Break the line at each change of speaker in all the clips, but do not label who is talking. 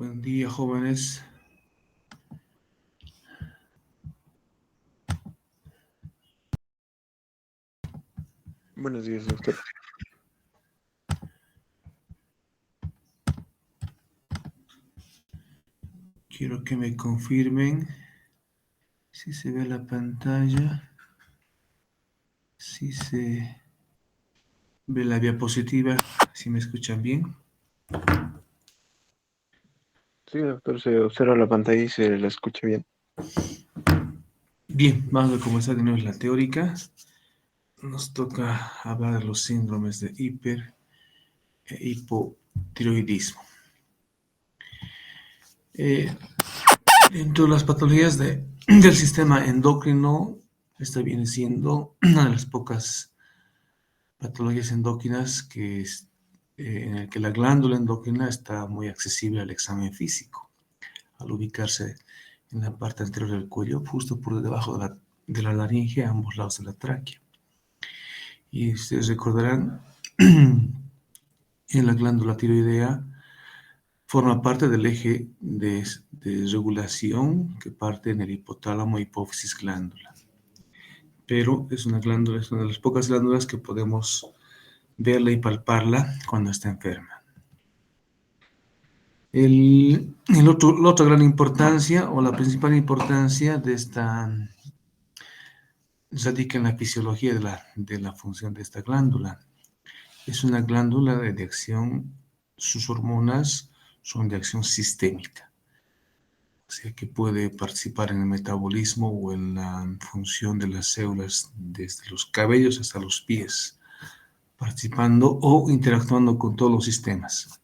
Buen día, jóvenes.
Buenos días, doctor.
Quiero que me confirmen si se ve la pantalla, si se ve la diapositiva, si me escuchan bien.
Sí, doctor, se observa la pantalla y se la escucha bien.
Bien, vamos a comenzar de nuevo la teórica. Nos toca hablar de los síndromes de hiper e hipotiroidismo. Dentro de las patologías del sistema endocrino, esta viene siendo una de las pocas patologías endocrinas en el que la glándula endocrina está muy accesible al examen físico, al ubicarse en la parte anterior del cuello, justo por debajo de la laringe, a ambos lados de la tráquea. Y ustedes recordarán, en la glándula tiroidea forma parte del eje de regulación que parte en el hipotálamo hipófisis glándula. Pero es una glándula, es una de las pocas glándulas que podemos verla y palparla cuando está enferma. La otra gran importancia, o la principal importancia de esta, radica en la fisiología de la función de esta glándula. Es una glándula de acción, sus hormonas son de acción sistémica, o sea que puede participar en el metabolismo o en la función de las células desde los cabellos hasta los pies, participando o interactuando con todos los sistemas,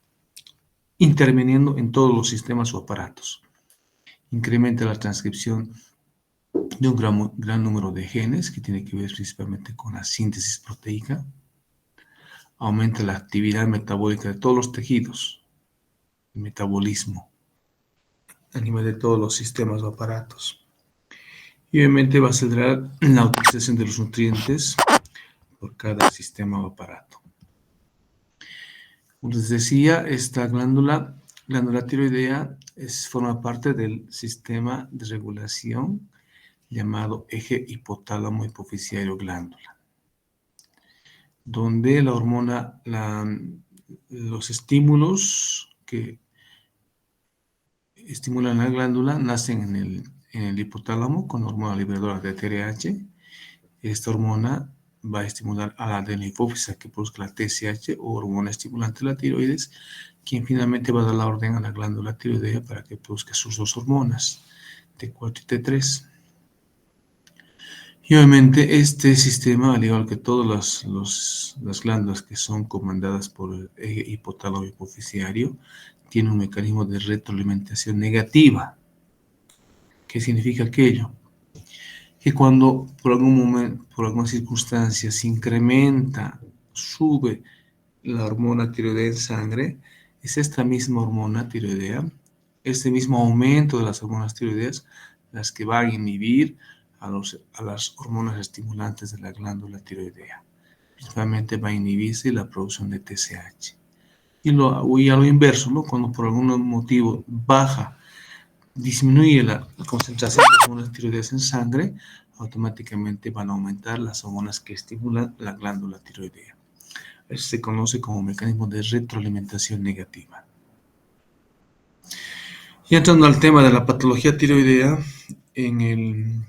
interviniendo en todos los sistemas o aparatos. Incrementa la transcripción de un gran número de genes que tiene que ver principalmente con la síntesis proteica. Aumenta la actividad metabólica de todos los tejidos, el metabolismo a nivel de todos los sistemas o aparatos. Y obviamente va a acelerar la utilización de los nutrientes por cada sistema o aparato. Como les decía, esta glándula tiroidea forma parte del sistema de regulación llamado eje hipotálamo hipoficiario glándula, donde la hormona, los estímulos que estimulan la glándula nacen en el hipotálamo con hormona liberadora de TRH. Esta hormona va a estimular a la adenihipófisa que produzca la TSH o hormona estimulante de la tiroides, quien finalmente va a dar la orden a la glándula tiroidea para que produzca sus dos hormonas, T4 y T3. Y obviamente este sistema, al igual que todas las glándulas que son comandadas por el eje hipotálamo hipoficiario, tiene un mecanismo de retroalimentación negativa. ¿Qué significa aquello? Que cuando por algún momento, por alguna circunstancia, se incrementa, sube la hormona tiroidea en sangre, es esta misma hormona tiroidea, este mismo aumento de las hormonas tiroideas, las que van a inhibir a las hormonas estimulantes de la glándula tiroidea. Principalmente va a inhibirse la producción de TSH. Y a lo inverso, ¿no? Cuando por algún motivo disminuye la concentración de hormonas tiroideas en sangre, automáticamente van a aumentar las hormonas que estimulan la glándula tiroidea. Eso se conoce como mecanismo de retroalimentación negativa. Y entrando al tema de la patología tiroidea, en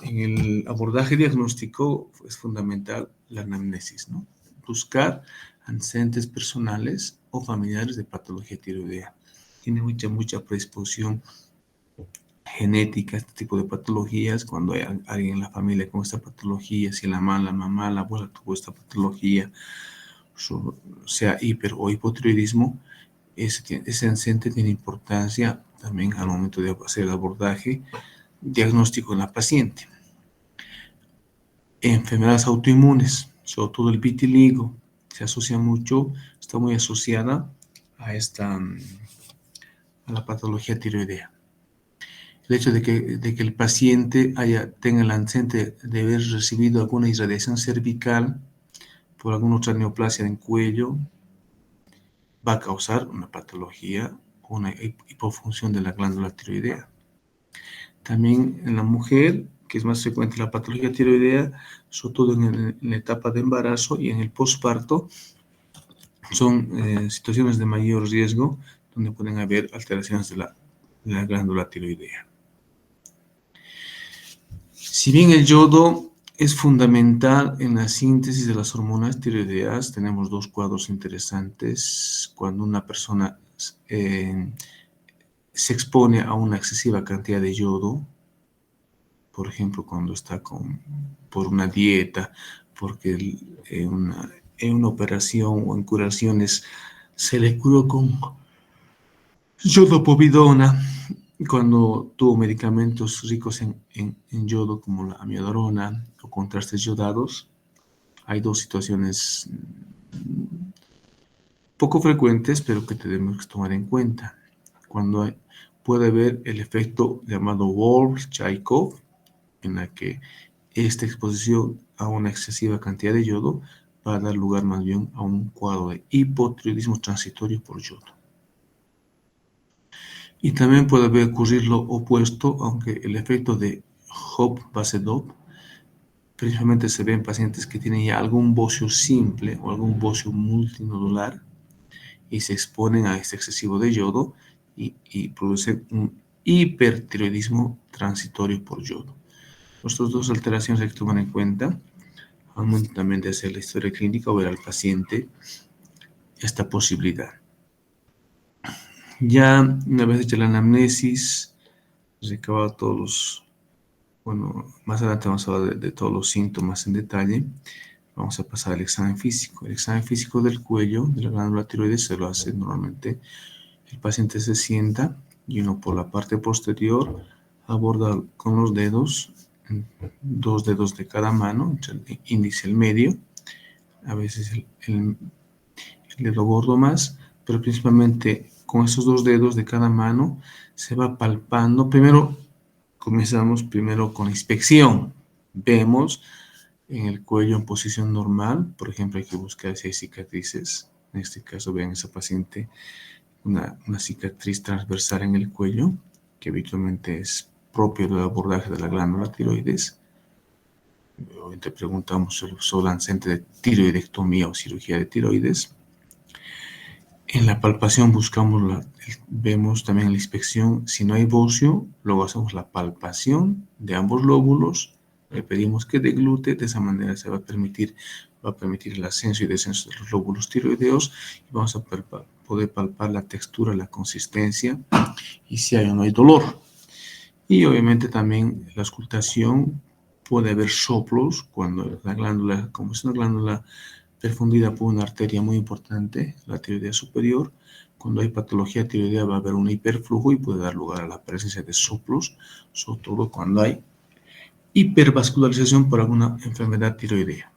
el abordaje diagnóstico es fundamental la anamnesis, ¿no? Buscar antecedentes personales o familiares de patología tiroidea. Tiene mucha predisposición genética, este tipo de patologías, cuando hay alguien en la familia con esta patología, si la mamá, la abuela tuvo esta patología, sea hiper o hipotiroidismo, ese antecedente tiene importancia también al momento de hacer el abordaje diagnóstico en la paciente. Enfermedades autoinmunes, sobre todo el vitiligo, se asocia mucho, está muy asociada a la patología tiroidea. El hecho de que el paciente tenga el antecedente de haber recibido alguna irradiación cervical por alguna otra neoplasia en cuello va a causar una patología con una hipofunción de la glándula tiroidea. También en la mujer, que es más frecuente la patología tiroidea, sobre todo en la etapa de embarazo y en el posparto, son situaciones de mayor riesgo donde pueden haber alteraciones de la glándula tiroidea. Si bien el yodo es fundamental en la síntesis de las hormonas tiroideas, tenemos dos cuadros interesantes. Cuando una persona se expone a una excesiva cantidad de yodo, por ejemplo, cuando está por una dieta, porque en una operación o en curaciones se le curó con yodopovidona, cuando tuvo medicamentos ricos en yodo como la amiodarona o contrastes yodados, hay dos situaciones poco frecuentes, pero que tenemos que tomar en cuenta. Cuando puede haber el efecto llamado Wolff-Chaikoff, en la que esta exposición a una excesiva cantidad de yodo va a dar lugar más bien a un cuadro de hipotiroidismo transitorio por yodo. Y también puede ocurrir lo opuesto, aunque el efecto de Hop-Basedov principalmente se ve en pacientes que tienen ya algún bocio simple o algún bocio multinodular y se exponen a este excesivo de yodo y producen un hipertiroidismo transitorio por yodo. Estas dos alteraciones hay que tomar en cuenta al momento también de hacer la historia clínica o ver al paciente esta posibilidad. Ya una vez hecha la anamnesis, recabado todos los, bueno, más adelante vamos a hablar de todos los síntomas en detalle, vamos a pasar al examen físico. El examen físico del cuello, de la glándula tiroides, se lo hace normalmente. El paciente se sienta y uno por la parte posterior aborda con los dedos, dos dedos de cada mano, el índice y el medio, a veces el dedo gordo más, pero principalmente con esos dos dedos de cada mano se va palpando. Comenzamos primero con inspección. Vemos en el cuello en posición normal, por ejemplo, hay que buscar si hay cicatrices. En este caso, vean esa paciente, una cicatriz transversal en el cuello, que habitualmente es propio del abordaje de la glándula tiroides. Obviamente preguntamos sobre el antecedente de tiroidectomía o cirugía de tiroides. En la palpación vemos también en la inspección, si no hay bocio, luego hacemos la palpación de ambos lóbulos, le pedimos que deglute, de esa manera va a permitir el ascenso y descenso de los lóbulos tiroideos y vamos a poder palpar la textura, la consistencia y si hay o no hay dolor. Y obviamente también la auscultación, puede haber soplos cuando la glándula, como es una glándula perfundida por una arteria muy importante, la tiroidea superior. Cuando hay patología tiroidea va a haber un hiperflujo y puede dar lugar a la presencia de soplos, sobre todo cuando hay hipervascularización por alguna enfermedad tiroidea.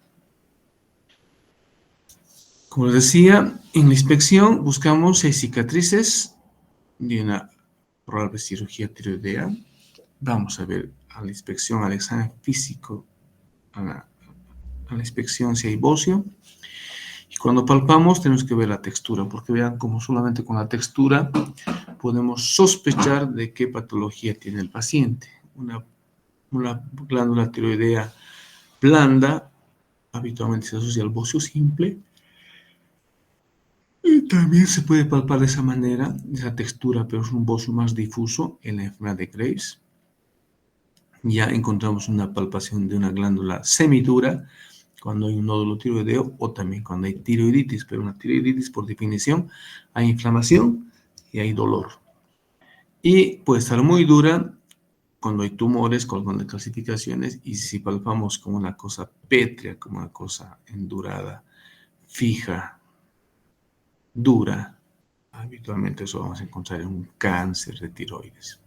Como les decía, en la inspección buscamos si hay cicatrices de una probable cirugía tiroidea. Vamos a ver a la inspección, al examen físico, a la inspección si hay bocio. Y cuando palpamos tenemos que ver la textura, porque vean como solamente con la textura podemos sospechar de qué patología tiene el paciente. Una glándula tiroidea blanda habitualmente se asocia al bocio simple. Y también se puede palpar de esa manera, esa textura, pero es un bocio más difuso en la enfermedad de Graves. Ya encontramos una palpación de una glándula semidura cuando hay un nódulo tiroideo o también cuando hay tiroiditis, pero una tiroiditis por definición hay inflamación y hay dolor. Y puede estar muy dura cuando hay tumores, con calcificaciones y si palpamos como una cosa pétrea, como una cosa endurada, fija, dura, habitualmente eso vamos a encontrar en un cáncer de tiroides.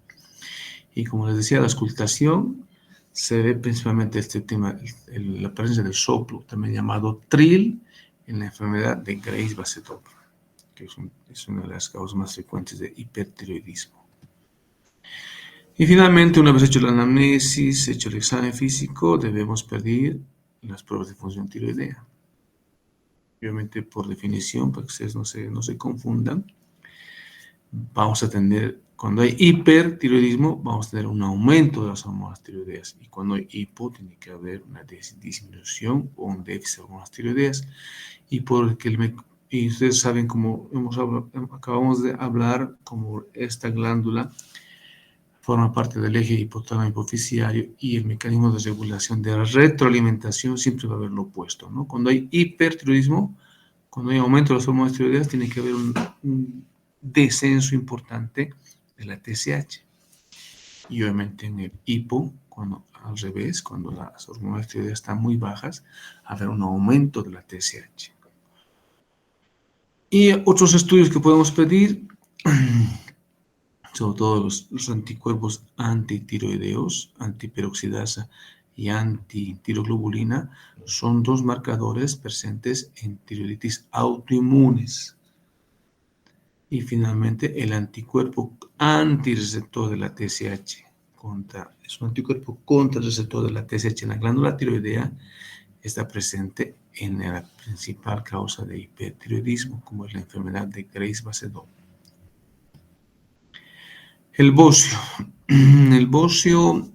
Y como les decía, la auscultación se ve principalmente este tema, la presencia del soplo, también llamado trill, en la enfermedad de Graves-Basedov, que es una de las causas más frecuentes de hipertiroidismo. Y finalmente, una vez hecho la anamnesis, hecho el examen físico, debemos pedir las pruebas de función tiroidea. Obviamente, por definición, para que ustedes no se confundan, vamos a tener, cuando hay hipertiroidismo, vamos a tener un aumento de las hormonas tiroideas. Y cuando hay hipo, tiene que haber una disminución o un déficit de hormonas tiroideas. Y y ustedes saben, como acabamos de hablar, como esta glándula forma parte del eje hipotálamo hipoficiario y el mecanismo de regulación de la retroalimentación siempre va a haber lo opuesto, ¿no? Cuando hay hipertiroidismo, cuando hay aumento de las hormonas tiroideas, tiene que haber un descenso importante de la TSH. Y obviamente en el hipo, cuando al revés, cuando las hormonas tiroideas están muy bajas, va a haber un aumento de la TSH. Y otros estudios que podemos pedir, sobre todo los anticuerpos antitiroideos, antiperoxidasa y antitiroglobulina, son dos marcadores presentes en tiroiditis autoinmunes. Y finalmente, el anticuerpo antirreceptor de la TSH, es un anticuerpo contra el receptor de la TSH en la glándula tiroidea, está presente en la principal causa de hipertiroidismo, como es la enfermedad de Graves-Basedow. El bocio. El bocio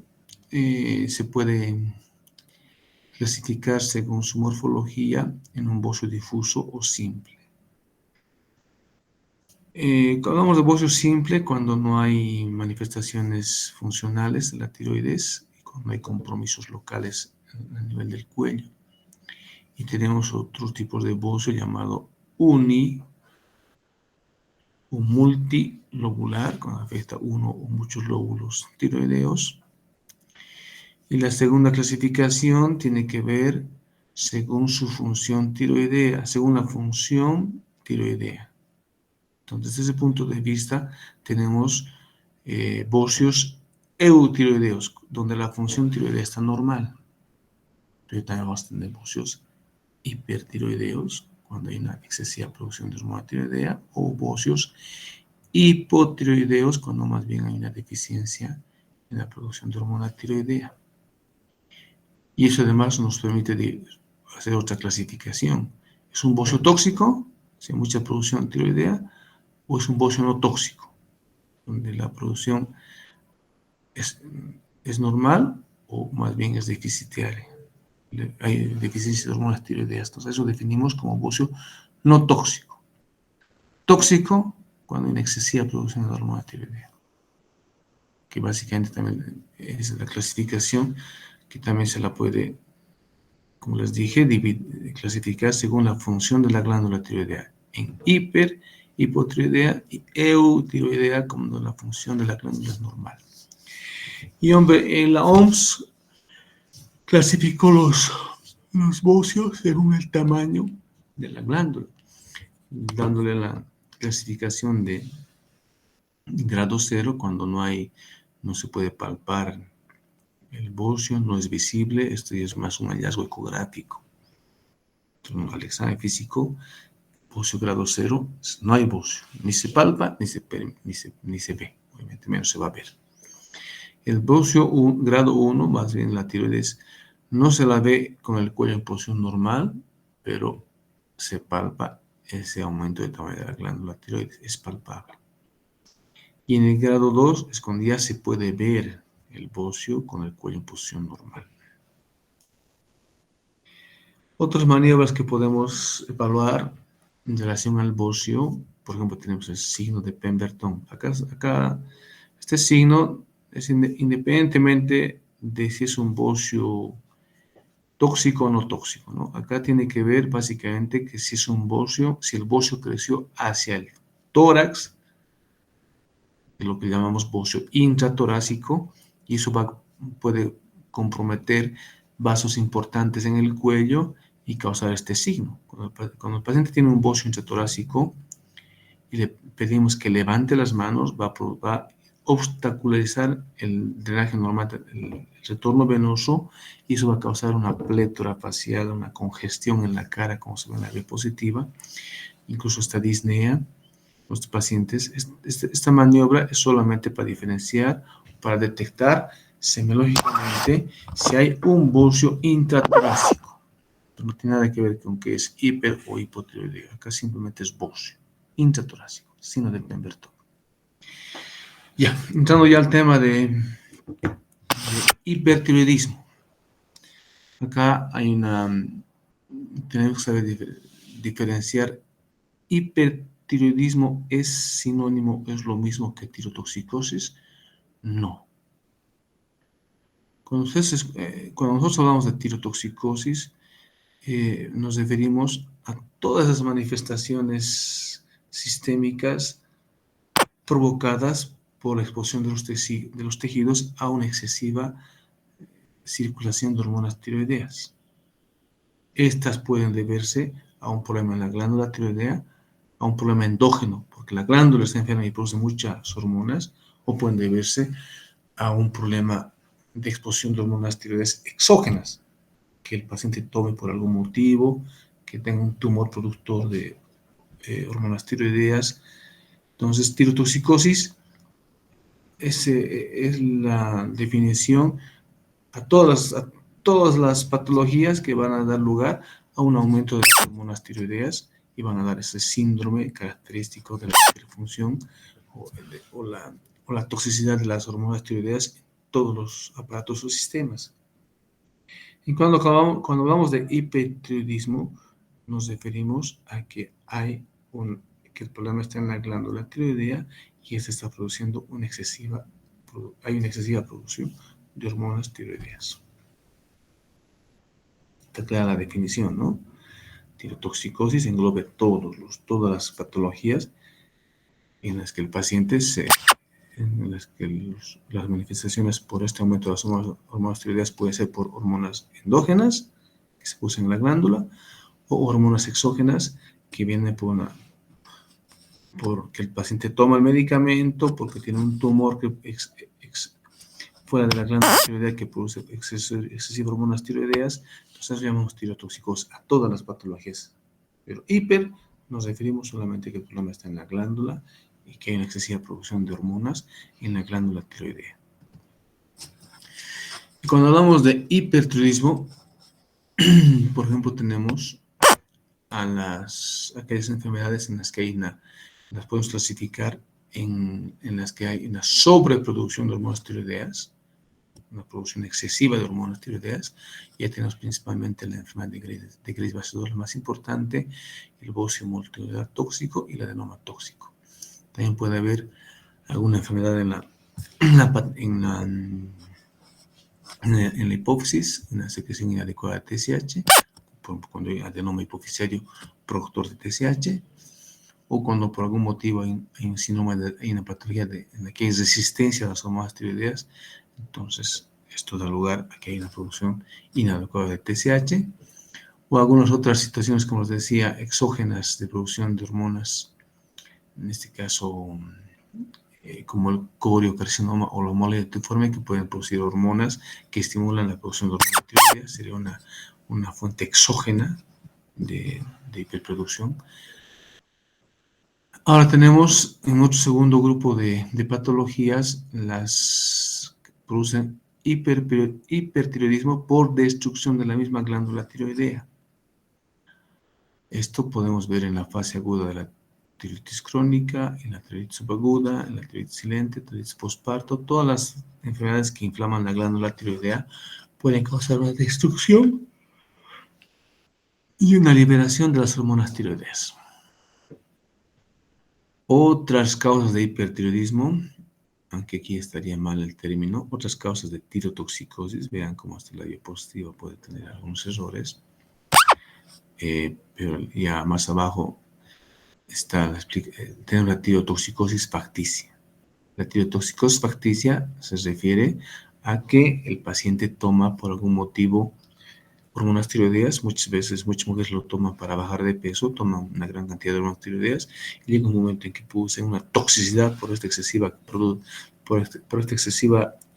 se puede clasificar según su morfología en un bocio difuso o simple. Cuando hablamos de bocio simple, cuando no hay manifestaciones funcionales de la tiroides, y cuando hay compromisos locales a nivel del cuello. Y tenemos otros tipos de bocio llamado uni o multilobular, cuando afecta uno o muchos lóbulos tiroideos. Y la segunda clasificación tiene que ver según su función tiroidea, según la función tiroidea. Entonces, desde ese punto de vista, tenemos bocios eutiroideos, donde la función tiroidea está normal. Pero también vamos a tener bocios hipertiroideos, cuando hay una excesiva producción de hormona tiroidea, o bocios hipotiroideos, cuando más bien hay una deficiencia en la producción de hormona tiroidea. Y eso además nos permite hacer otra clasificación. ¿Es un bocio tóxico, si hay mucha producción tiroidea, o es un bocio no tóxico, donde la producción es normal o más bien es deficitaria? Hay deficiencia de hormonas tiroideas. Entonces eso definimos como bocio no tóxico. Tóxico cuando hay una excesiva producción de hormona tiroidea, que básicamente también es la clasificación que también se la puede, como les dije, clasificar según la función de la glándula tiroidea en hiper, hipotiroidea y eutiroidea, como la función de la glándula es normal. Y hombre, en la OMS clasificó los bocios según el tamaño de la glándula, dándole la clasificación de grado 0 cuando no se puede palpar el bocio, no es visible. Esto ya es más un hallazgo ecográfico. Entonces, al examen físico, bocio grado 0, no hay bocio, ni se palpa ni se ve, obviamente menos se va a ver. El bocio grado 1, más bien la tiroides, no se la ve con el cuello en posición normal, pero se palpa ese aumento de tamaño de la glándula tiroides, es palpable. Y en el grado 2 es cuando ya se puede ver el bocio con el cuello en posición normal. Otras maniobras que podemos evaluar en relación al bocio, por ejemplo, tenemos el signo de Pemberton. Acá este signo es independientemente de si es un bocio tóxico o no tóxico, ¿no? Acá tiene que ver básicamente que si es un bocio, si el bocio creció hacia el tórax, de lo que llamamos bocio intratorácico, y eso puede comprometer vasos importantes en el cuello y causar este signo. Cuando el paciente tiene un bocio intratorácico y le pedimos que levante las manos, va a obstaculizar el drenaje normal, el retorno venoso, y eso va a causar una plétora facial, una congestión en la cara, como se ve en la diapositiva, incluso esta disnea. Los pacientes, esta maniobra es solamente para diferenciar, para detectar semiológicamente si hay un bocio intratorácico. No tiene nada que ver con que es hiper o hipotiroideo. Acá simplemente es bocio intratorácico, signo de Pemberton. Ya, entrando ya al tema de hipertiroidismo. Acá hay tenemos que saber diferenciar. ¿Hipertiroidismo es sinónimo, es lo mismo que tirotoxicosis? No. Cuando nosotros hablamos de tirotoxicosis, nos referimos a todas las manifestaciones sistémicas provocadas por la exposición de los tejidos a una excesiva circulación de hormonas tiroideas. Estas pueden deberse a un problema en la glándula tiroidea, a un problema endógeno, porque la glándula está enferma y produce muchas hormonas, o pueden deberse a un problema de exposición de hormonas tiroideas exógenas, que el paciente tome por algún motivo, que tenga un tumor productor de hormonas tiroideas. Entonces, tirotoxicosis es la definición a todas las patologías que van a dar lugar a un aumento de las hormonas tiroideas y van a dar ese síndrome característico de la hiperfunción o la toxicidad de las hormonas tiroideas en todos los aparatos o sistemas. Y cuando hablamos de hipertiroidismo, nos referimos a que que el problema está en la glándula tiroidea y se está produciendo hay una excesiva producción de hormonas tiroideas. Está clara la definición, ¿no? Tirotoxicosis engloba todas las patologías en las que el paciente en las que las manifestaciones por este aumento de las hormonas tiroideas puede ser por hormonas endógenas que se producen en la glándula o hormonas exógenas que vienen porque el paciente toma el medicamento, porque tiene un tumor fuera de la glándula tiroidea que produce excesivas hormonas tiroideas. Entonces llamamos tirotoxicosis a todas las patologías. Pero nos referimos solamente a que el problema está en la glándula y que hay una excesiva producción de hormonas en la glándula tiroidea. Y cuando hablamos de hipertiroidismo, por ejemplo, tenemos aquellas enfermedades en las que las podemos clasificar en las que hay una sobreproducción de hormonas tiroideas, una producción excesiva de hormonas tiroideas. Ya tenemos principalmente la enfermedad de Graves vasodur, la más importante, el bocio multinodular tóxico y el adenoma tóxico. También puede haber alguna enfermedad en la hipófisis, en la secreción inadecuada de TSH, cuando hay adenoma hipoficiario productor de TSH, o cuando por algún motivo hay un síndrome, hay una patología en la que hay resistencia a las hormonas tiroideas. Entonces, esto da lugar a que hay una producción inadecuada de TSH, o algunas otras situaciones, como les decía, exógenas de producción de hormonas, en este caso, como el coriocarcinoma o la mole tiforme, que pueden producir hormonas que estimulan la producción de hormonas tiroideas. Sería una fuente exógena de hiperproducción. Ahora tenemos en otro segundo grupo de patologías las que producen hipertiroidismo por destrucción de la misma glándula tiroidea. Esto podemos ver en la fase aguda de la tiroiditis crónica, en la tiroiditis subaguda, en la tiroiditis silente, tiroiditis postparto. Todas las enfermedades que inflaman la glándula tiroidea pueden causar una destrucción y una liberación de las hormonas tiroideas. Otras causas de hipertiroidismo, aunque aquí estaría mal el término, otras causas de tirotoxicosis, vean cómo hasta la diapositiva puede tener algunos errores, pero ya más abajo tenemos la tirotoxicosis facticia. La tirotoxicosis facticia se refiere a que el paciente toma por algún motivo hormonas tiroideas. Muchas veces muchas mujeres lo toman para bajar de peso, toman una gran cantidad de hormonas tiroideas y llega un momento en que produce una toxicidad por esta excesiva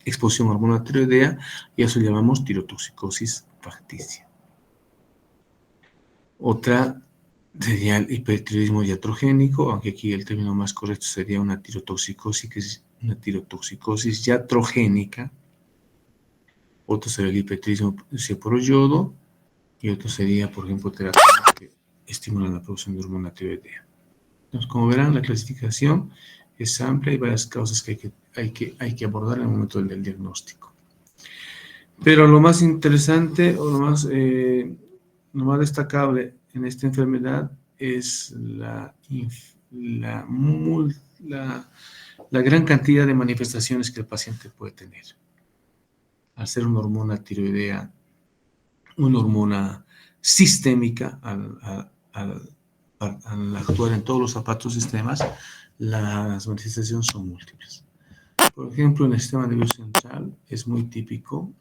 exposición a hormona tiroidea, y eso llamamos tirotoxicosis facticia. Otra sería el hipertiroidismo iatrogénico, aunque aquí el término más correcto sería una tirotoxicosis iatrogénica. Otro sería el hipertiroidismo por yodo, y otro sería, por ejemplo, terapias que estimulan la producción de hormona tiroidea. Entonces, como verán, la clasificación es amplia, hay varias causas que hay que abordar en el momento del diagnóstico. Pero lo más interesante o lo más destacable en esta enfermedad es la gran cantidad de manifestaciones que el paciente puede tener. Al ser una hormona tiroidea, una hormona sistémica, al actuar en todos los aparatos sistemas, las manifestaciones son múltiples. Por ejemplo, en el sistema nervioso central es muy típico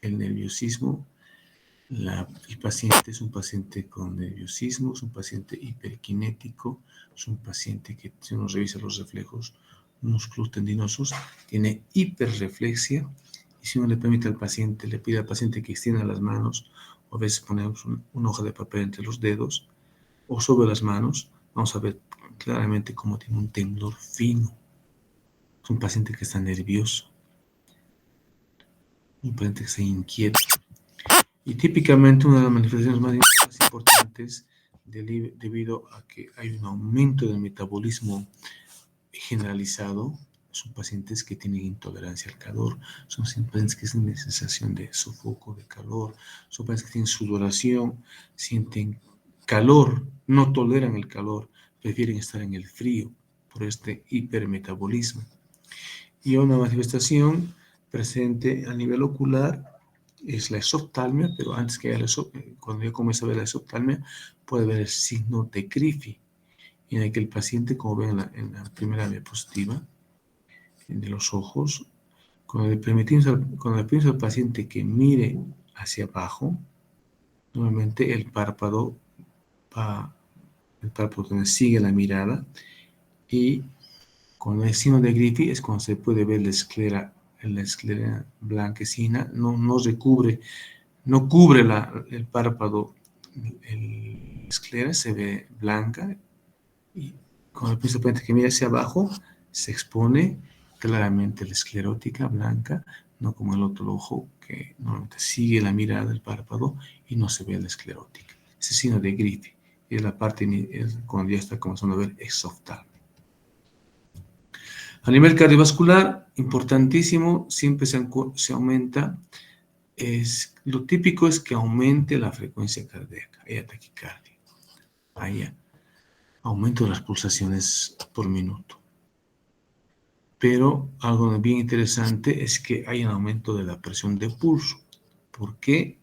el nerviosismo. El paciente es un paciente con nerviosismo, es un paciente hiperkinético, es un paciente que, si uno revisa los reflejos musculotendinosos, tiene hiperreflexia, y si uno le permite al paciente, le pide al paciente que extienda las manos, o a veces ponemos una hoja de papel entre los dedos, o sobre las manos, vamos a ver claramente cómo tiene un temblor fino. Es un paciente que está nervioso, un paciente que está inquieto. Y típicamente una de las manifestaciones más importantes debido a que hay un aumento del metabolismo generalizado, son pacientes que tienen intolerancia al calor, son pacientes que tienen sensación de sofoco, de calor, son pacientes que tienen sudoración, sienten calor, no toleran el calor, prefieren estar en el frío por este hipermetabolismo. Y una manifestación presente a nivel ocular es la exoftalmia, pero antes que cuando yo comienzo a ver la exoftalmia, puede ver el signo de Griffith, en el que el paciente, como ven en la primera diapositiva, de los ojos, cuando le permitimos al paciente que mire hacia abajo, nuevamente el párpado sigue la mirada, y con el signo de Griffith es cuando se puede ver la esclera blanquecina, no cubre el párpado, la esclera se ve blanca, y con el paciente que mira hacia abajo se expone claramente la esclerótica blanca, no como el otro ojo que normalmente sigue la mirada del párpado y no se ve la esclerótica. Ese signo de Griffith es la parte cuando ya está comenzando a ver exoftalmia. A nivel cardiovascular, importantísimo, siempre se aumenta. Lo típico es que aumente la frecuencia cardíaca, haya taquicardia, haya aumento de las pulsaciones por minuto. Pero algo bien interesante es que hay un aumento de la presión de pulso, porque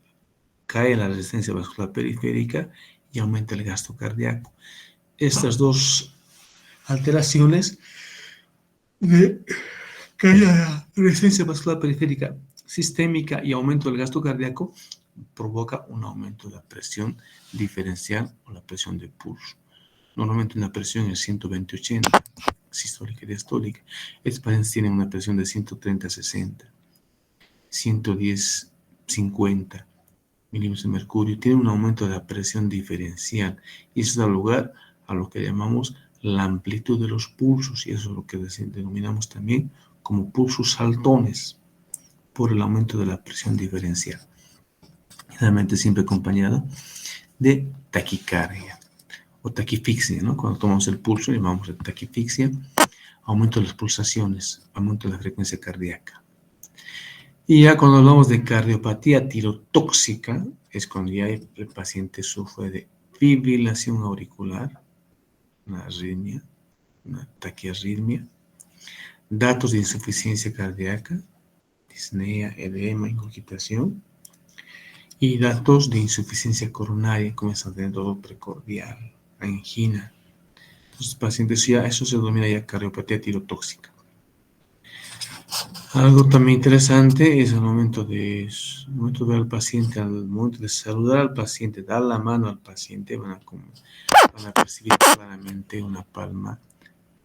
cae la resistencia vascular periférica y aumenta el gasto cardíaco. Estas dos alteraciones de caída de la resistencia vascular periférica sistémica y aumento del gasto cardíaco provoca un aumento de la presión diferencial o la presión de pulso. Normalmente una presión es 120/80, sistólica y diastólica. Estos pacientes tienen una presión de 130/60, 110/50 milímetros de mercurio. Tienen un aumento de la presión diferencial, y eso da lugar a lo que llamamos la amplitud de los pulsos, y eso es lo que denominamos también como pulsos saltones, por el aumento de la presión diferencial. Generalmente siempre acompañado de taquicardia o taquifixia, ¿no? Cuando tomamos el pulso llamamos de taquifixia, aumento de las pulsaciones, aumento de la frecuencia cardíaca. Y ya cuando hablamos de cardiopatía tirotóxica, es cuando ya el paciente sufre de fibrilación auricular, una arritmia, una taquiarritmia, datos de insuficiencia cardíaca, disnea, edema, ingurgitación, y datos de insuficiencia coronaria, comienzan a tener dolor precordial, angina. Entonces, pacientes eso se denomina ya cardiopatía tirotóxica. Algo también interesante es el momento de ver al paciente, al momento de saludar al paciente, dar la mano al paciente, van a percibir claramente una palma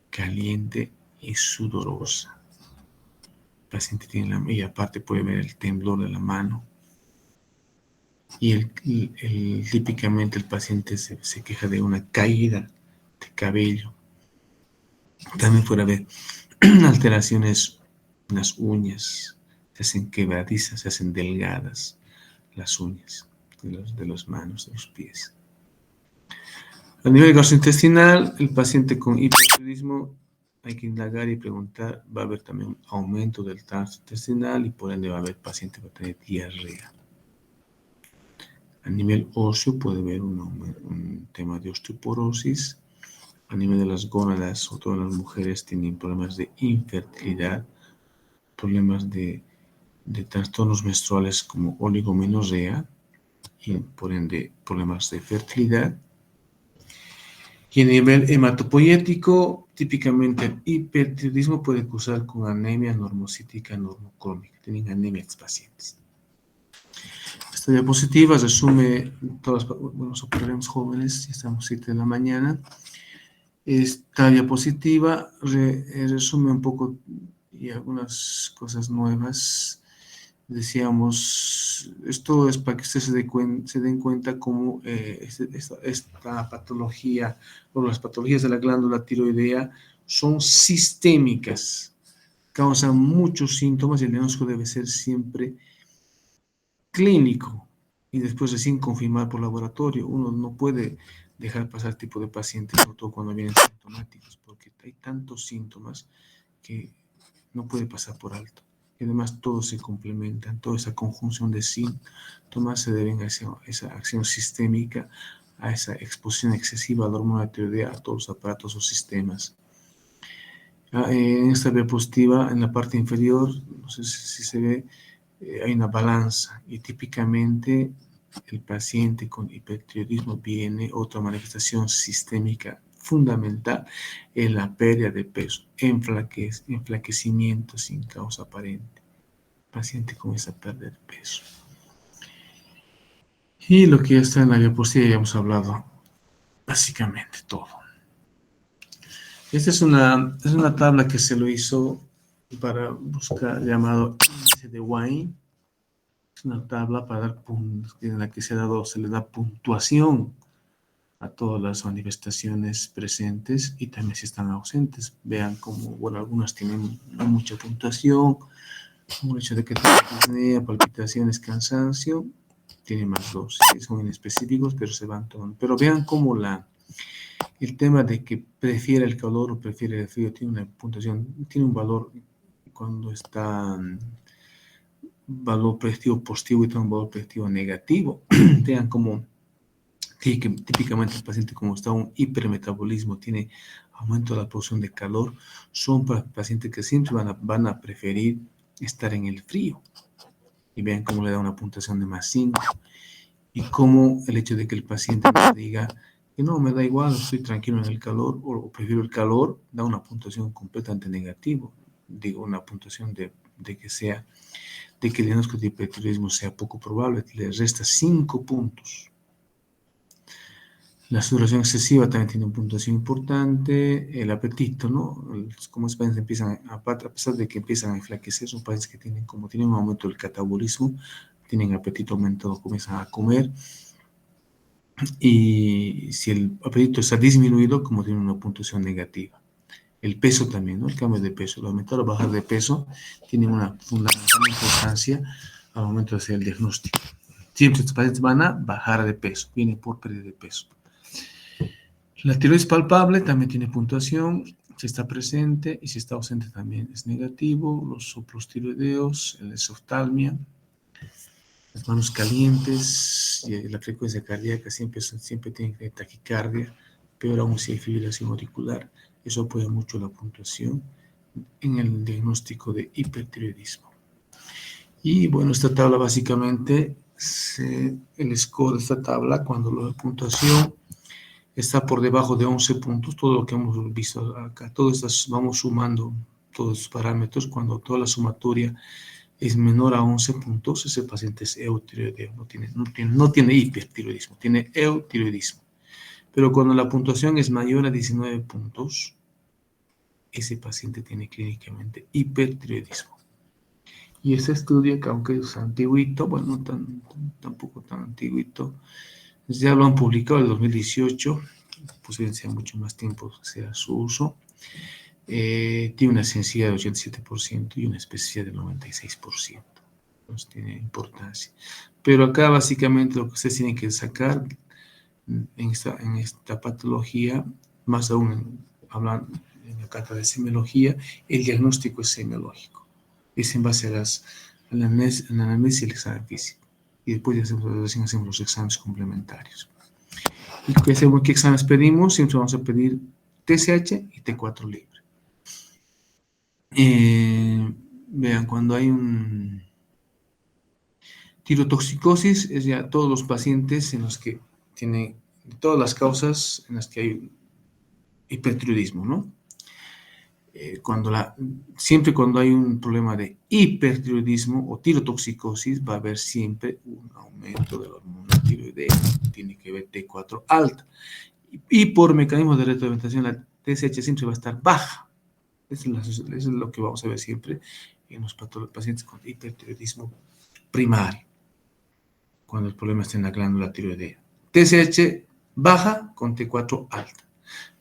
caliente y sudorosa. El paciente y aparte puede ver el temblor de la mano. Y típicamente el paciente se queja de una caída de cabello. También puede haber alteraciones en las uñas, se hacen quebradizas, se hacen delgadas las uñas de las manos, de los pies. A nivel gastrointestinal, el paciente con hipertiroidismo hay que indagar y preguntar, va a haber también un aumento del tránsito intestinal y por ende va a haber paciente que va a tener diarrea. A nivel óseo puede haber un tema de osteoporosis. A nivel de las gónadas, sobre todo las mujeres, tienen problemas de infertilidad, problemas de trastornos menstruales como oligomenorrea y por ende problemas de fertilidad. Y a nivel hematopoyético, típicamente el hipertiroidismo puede cursar con anemia normocítica normocrómica. Tienen anemia los pacientes. Esta diapositiva resume todas, los operaremos jóvenes, ya estamos 7 de la mañana. Esta diapositiva resume un poco y algunas cosas nuevas. Decíamos, esto es para que ustedes se den cuenta cómo esta patología o las patologías de la glándula tiroidea son sistémicas, causan muchos síntomas y el diagnóstico debe ser siempre clínico y después recién confirmar por laboratorio. Uno no puede dejar pasar tipo de pacientes, sobre todo cuando vienen sintomáticos, porque hay tantos síntomas que no puede pasar por alto. Y además todos se complementan, toda esa conjunción de síntomas se deben a esa acción sistémica, a esa exposición excesiva a la hormona tiroidea, a todos los aparatos o sistemas. En esta diapositiva, en la parte inferior, no sé si se ve, hay una balanza y típicamente el paciente con hipertiroidismo viene otra manifestación sistémica fundamental en la pérdida de peso, enflaquecimiento sin causa aparente. El paciente comienza a perder peso. Y lo que ya está en la diapositiva ya hemos hablado básicamente todo. Esta es una tabla que se lo hizo para buscar llamado índice de Wine. Es una tabla para dar puntos, en la que se le da puntuación a todas las manifestaciones presentes y también si están ausentes. Vean cómo, bueno, algunas tienen mucha puntuación, como el hecho de que tienen palpitaciones, cansancio, tiene más dos, son inespecíficos, pero se van tomando. Pero vean cómo el tema de que prefiere el calor o prefiere el frío tiene una puntuación, tiene un valor cuando está valor predictivo positivo y tiene un valor predictivo negativo. Vean cómo que típicamente el paciente, como está un hipermetabolismo, tiene aumento de la producción de calor, son para pacientes que siempre van a preferir estar en el frío. Y vean cómo le da una puntuación de más 5. Y cómo el hecho de que el paciente nos diga que no, me da igual, estoy tranquilo en el calor o prefiero el calor, da una puntuación completamente negativa. Digo, una puntuación de que el diagnóstico de hipertiroidismo sea poco probable, le resta 5 puntos. La sudoración excesiva también tiene una puntuación importante. El apetito, ¿no? Como los pacientes empiezan, a pesar de que empiezan a enflaquecer, son pacientes que tienen un aumento del catabolismo, tienen apetito aumentado, comienzan a comer. Y si el apetito está disminuido, como tiene una puntuación negativa. El peso también, ¿no? El cambio de peso, el aumentar o bajar de peso, tiene una fundamental importancia al momento de hacer el diagnóstico. Siempre estos pacientes van a bajar de peso, vienen por pérdida de peso. La tiroides palpable también tiene puntuación, si está presente y si está ausente también es negativo. Los soplos tiroideos, la exoftalmia, las manos calientes, y la frecuencia cardíaca siempre tiene taquicardia, peor aún si hay fibrilación auricular. Eso apoya mucho la puntuación en el diagnóstico de hipertiroidismo. Y bueno, esta tabla básicamente, el score de esta tabla, cuando la puntuación está por debajo de 11 puntos, todo lo que hemos visto acá, vamos sumando todos los parámetros, cuando toda la sumatoria es menor a 11 puntos, ese paciente es eutiroideo, no tiene hipertiroidismo, tiene eutiroidismo. Pero cuando la puntuación es mayor a 19 puntos, ese paciente tiene clínicamente hipertiroidismo. Y este estudio, que aunque es antiguito, bueno, tampoco tan antiguito, ya lo han publicado en el 2018, posiblemente sea mucho más tiempo sea su uso. Tiene una sensibilidad del 87% y una especificidad del 96%. Entonces tiene importancia. Pero acá básicamente lo que ustedes tienen que sacar en esta patología, más aún hablando en la cátedra de semiología, el diagnóstico es semiológico. Es en base a la anamnesis y el examen físico. Y después recién hacemos los exámenes complementarios. ¿Y qué exámenes pedimos? Siempre vamos a pedir TSH y T4 libre. Vean, cuando hay un tirotoxicosis, es ya todos los pacientes en los que tienen todas las causas en las que hay hipertiroidismo, ¿no? Siempre cuando hay un problema de hipertiroidismo o tirotoxicosis, va a haber siempre un aumento de la hormona tiroidea. Tiene que ver T4 alta. Y por mecanismo de retroalimentación, la TSH siempre va a estar baja. Eso es lo que vamos a ver siempre en los pacientes con hipertiroidismo primario, cuando el problema está en la glándula tiroidea. TSH baja con T4 alta.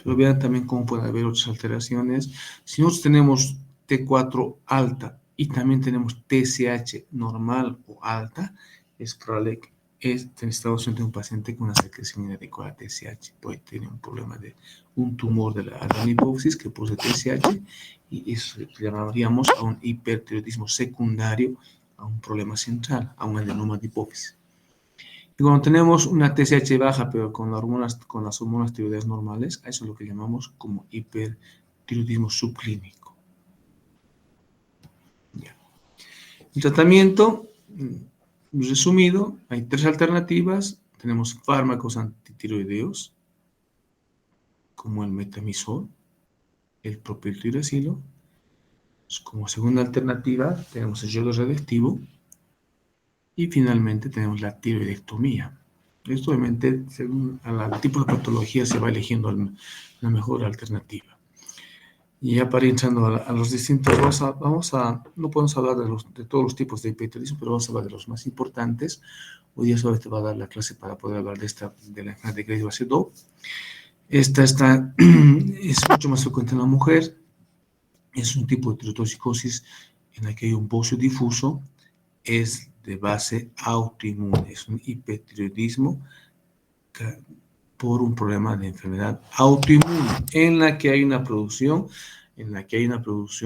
Pero vean también cómo puede haber otras alteraciones. Si nosotros tenemos T4 alta y también tenemos TSH normal o alta, es probable que estamos frente a un paciente con una secreción inadecuada de TSH. Puede tener un problema de un tumor de la adenohipófisis que produce TSH y eso llamaríamos a un hipertiroidismo secundario, a un problema central, a un adenoma de hipófisis. Y cuando tenemos una TSH baja, pero con las hormonas tiroideas normales, a eso es lo que llamamos como hipertiroidismo subclínico. Ya. El tratamiento, resumido, hay 3 alternativas. Tenemos fármacos antitiroideos, como el metamizol, el propiltiroxilo. Como segunda alternativa, tenemos el yodo radioactivo. Y finalmente tenemos la tiroidectomía. Esto obviamente, según el tipo de patología, se va eligiendo la mejor alternativa. Y ya para ir entrando a los distintos, no podemos hablar de todos los tipos de hipertiroidismo, pero vamos a hablar de los más importantes. Hoy día solamente va a dar la clase para poder hablar de la enfermedad de Graves-Basedow. Esta es mucho más frecuente en la mujer. Es un tipo de tirotoxicosis en la que hay un bocio difuso. Es de base autoinmune, es un hipertiroidismo por un problema de enfermedad autoinmune en la que hay una producción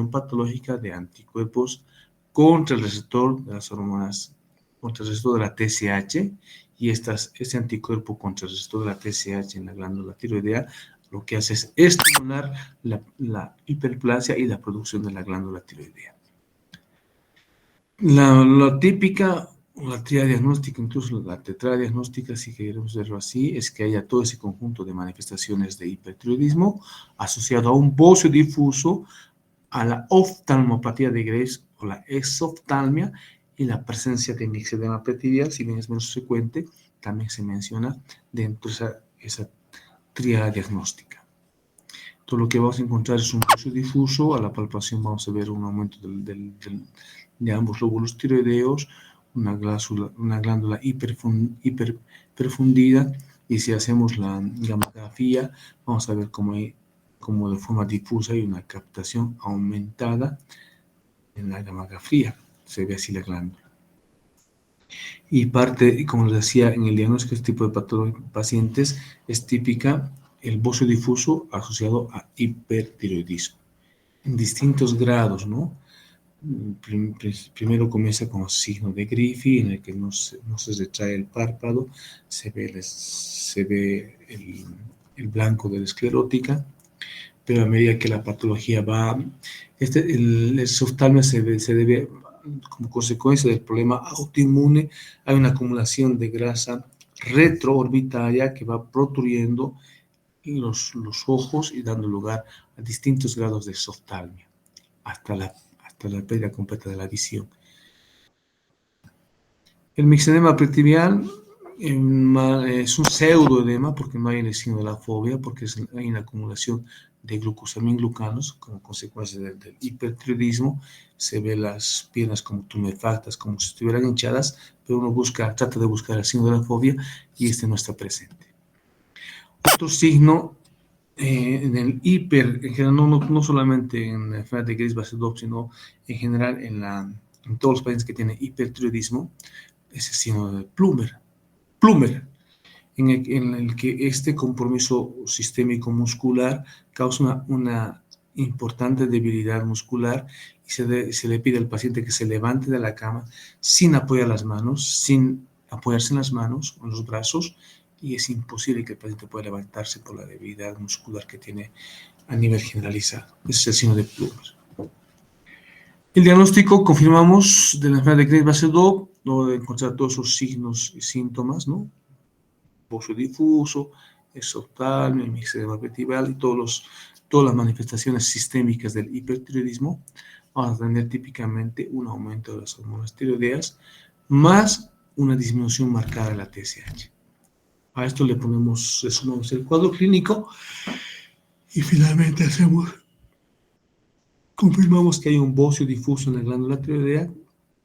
patológica de anticuerpos contra el receptor de las hormonas, contra el receptor de la TSH, y ese anticuerpo contra el receptor de la TSH en la glándula tiroidea lo que hace es estimular la hiperplasia y la producción de la glándula tiroidea. La típica, la tríada diagnóstica, incluso la tetrada diagnóstica, si queremos verlo así, es que haya todo ese conjunto de manifestaciones de hipertiroidismo asociado a un bocio difuso, a la oftalmopatía de Graves o la exoftalmia y la presencia de mixedema pretibial, si bien es menos frecuente, también se menciona dentro de esa tríada diagnóstica. Todo lo que vamos a encontrar es un bocio difuso. A la palpación vamos a ver un aumento de ambos lóbulos tiroideos, una glándula hiperperfundida, y si hacemos la gamografía vamos a ver cómo de forma difusa hay una captación aumentada en la gamografía. Se ve así la glándula. Y como les decía, en el diagnóstico de este tipo de pacientes es típica el bocio difuso asociado a hipertiroidismo, en distintos grados, ¿no? Primero comienza con signo de Griffith, en el que no se retrae el párpado, se ve el blanco de la esclerótica, pero a medida que la patología va, el exoftalmia se debe como consecuencia del problema autoinmune, hay una acumulación de grasa retroorbitaria que va protrudiendo los ojos y dando lugar a distintos grados de exoftalmia, hasta la pérdida completa de la visión. El mixedema pretibial es un pseudoedema porque no hay el signo de la fobia, porque hay una acumulación de glucosaminglucanos como consecuencia del hipertiroidismo. Se ve las piernas como tumefactas, como si estuvieran hinchadas, pero uno trata de buscar el signo de la fobia y este no está presente. Otro signo en el en general, no solamente en la enfermedad de Graves-Basedow, sino en general en todos los pacientes que tienen hipertiroidismo, es el signo de Plummer, en el que este compromiso sistémico muscular causa una importante debilidad muscular y se le pide al paciente que se levante de la cama sin apoyar las manos, sin apoyarse en las manos o en los brazos, y es imposible que el paciente pueda levantarse por la debilidad muscular que tiene a nivel generalizado. Ese es el signo de Plummer. El diagnóstico, confirmamos, de la enfermedad de Graves-Basedow, luego de encontrar todos esos signos y síntomas, ¿no? Bocio difuso, exoptalmia, mixedema vertebral y todas las manifestaciones sistémicas del hipertiroidismo. Vamos a tener típicamente un aumento de las hormonas tiroideas más una disminución marcada de la TSH. A esto le sumamos el cuadro clínico y finalmente confirmamos que hay un bocio difuso en la glándula tiroidea.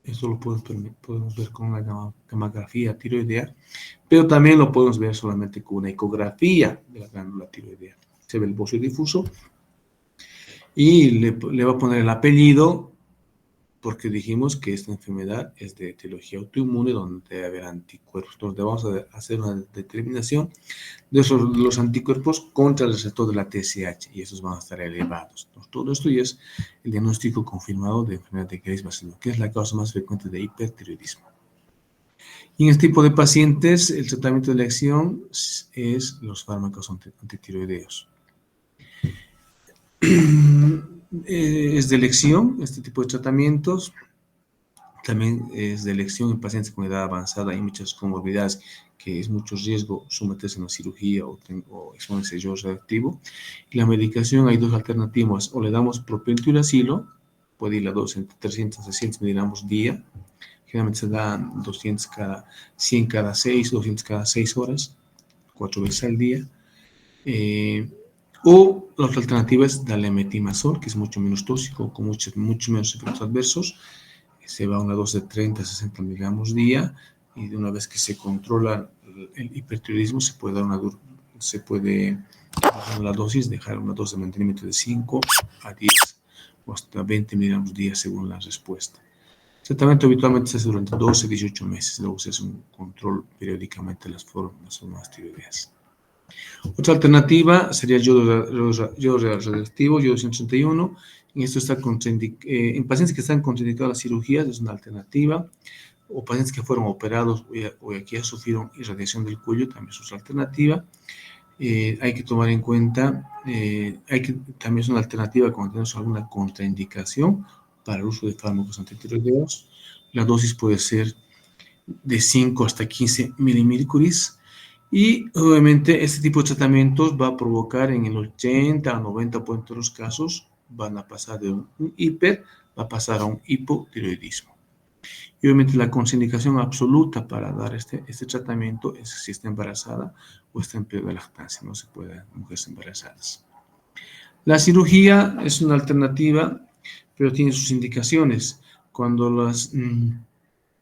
Esto lo podemos ver con una gamografía tiroidea, pero también lo podemos ver solamente con una ecografía de la glándula tiroidea. Se ve el bocio difuso y le va a poner el apellido porque dijimos que esta enfermedad es de etiología autoinmune donde debe haber anticuerpos. Entonces vamos a hacer una determinación de los anticuerpos contra el receptor de la TSH y esos van a estar elevados. Entonces, todo esto ya es el diagnóstico confirmado de enfermedad de Graves-Basedow, que es la causa más frecuente de hipertiroidismo. Y en este tipo de pacientes, el tratamiento de elección es los fármacos antitiroideos. Es de elección este tipo de tratamientos. También es de elección en pacientes con edad avanzada y muchas comorbilidades que es mucho riesgo someterse a una cirugía o exponerse a yodo radioactivo. Y la medicación hay dos alternativas, o le damos propentilacilo, puede ir la dosis entre 300 a 600 miligramos día, generalmente se dan 100 cada 6, 200 cada 6 horas, 4 veces al día. O la otra alternativa es darle metimazol, que es mucho menos tóxico, con mucho menos efectos adversos. Se va a una dosis de 30 a 60 miligramos día y de una vez que se controla el hipertiroidismo se puede bajar la dosis, dejar una dosis de mantenimiento de 5 a 10 o hasta 20 miligramos día según la respuesta. El tratamiento habitualmente se hace durante 12 a 18 meses, luego se hace un control periódicamente de las hormonas tiroideas. Otra alternativa sería yodo radioactivo, yodo 131. En esto está en pacientes que están contraindicados a las cirugías, es una alternativa. O pacientes que fueron operados o que ya sufrieron irradiación del cuello, también es otra alternativa. Hay que tomar en cuenta, también es una alternativa cuando tenemos alguna contraindicación para el uso de fármacos antitiroideos. La dosis puede ser de 5 hasta 15 milimilcuris. Y obviamente este tipo de tratamientos va a provocar en el 80 a 90% de los casos, van a pasar de un hiper, va a pasar a un hipotiroidismo. Y obviamente la contraindicación absoluta para dar este tratamiento es si está embarazada o está en periodo de lactancia, no se puede dar en mujeres embarazadas. La cirugía es una alternativa, pero tiene sus indicaciones.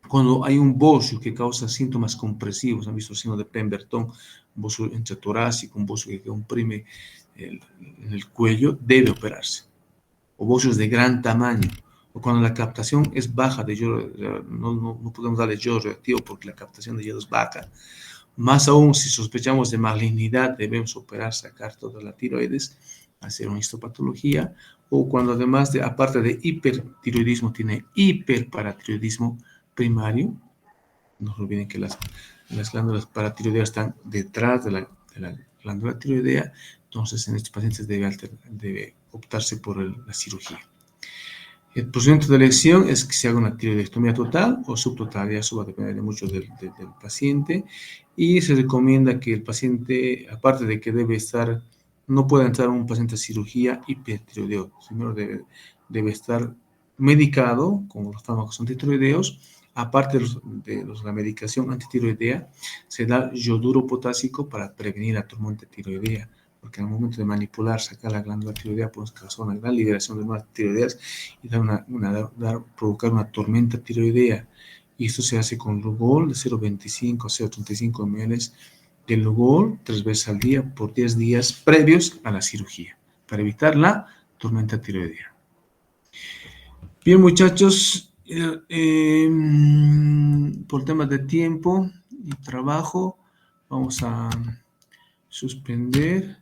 Cuando hay un bocio que causa síntomas compresivos, han visto el signo de Pemberton, un bocio intratorácico, un bocio que comprime en el cuello, debe operarse. O bocios de gran tamaño, o cuando la captación es baja de yodo, no podemos darle yodo radioactivo porque la captación de yodo es baja. Más aún, si sospechamos de malignidad, debemos operar, sacar toda la tiroides, hacer una histopatología, o cuando además, aparte de hipertiroidismo, tiene hiperparatiroidismo primario. No se olviden que las glándulas paratiroideas están detrás de la glándula tiroidea, entonces en estos pacientes debe optarse por la cirugía. El procedimiento de elección es que se haga una tiroidectomía total o subtotal, ya eso va a depender mucho del paciente, y se recomienda que el paciente, aparte de que no puede entrar un paciente a cirugía hipertiroideo, sino debe estar medicado con los fármacos antitiroideos. Aparte de la medicación antitiroidea, se da yoduro potásico para prevenir la tormenta tiroidea, porque en el momento de manipular, sacar la glándula tiroidea, podemos causar una gran liberación de hormonas tiroideas y provocar una tormenta tiroidea. Y esto se hace con Lugol de 0,25 a 0,35 ml de Lugol 3 veces al día por 10 días previos a la cirugía, para evitar la tormenta tiroidea. Bien, muchachos, por temas de tiempo y trabajo, vamos a suspender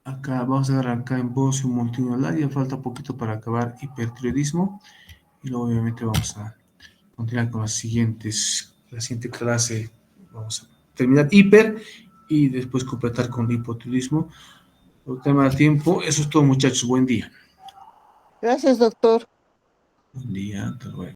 Acá vamos a dar acá en Bocio multinodular, ya falta poquito para acabar hipertiroidismo. Y luego obviamente vamos a continuar con la siguiente clase. Vamos a terminar hiper y después completar con hipotiroidismo. Por tema de tiempo, eso es todo muchachos, buen día.
Gracias, doctor.
Buen día, hasta luego.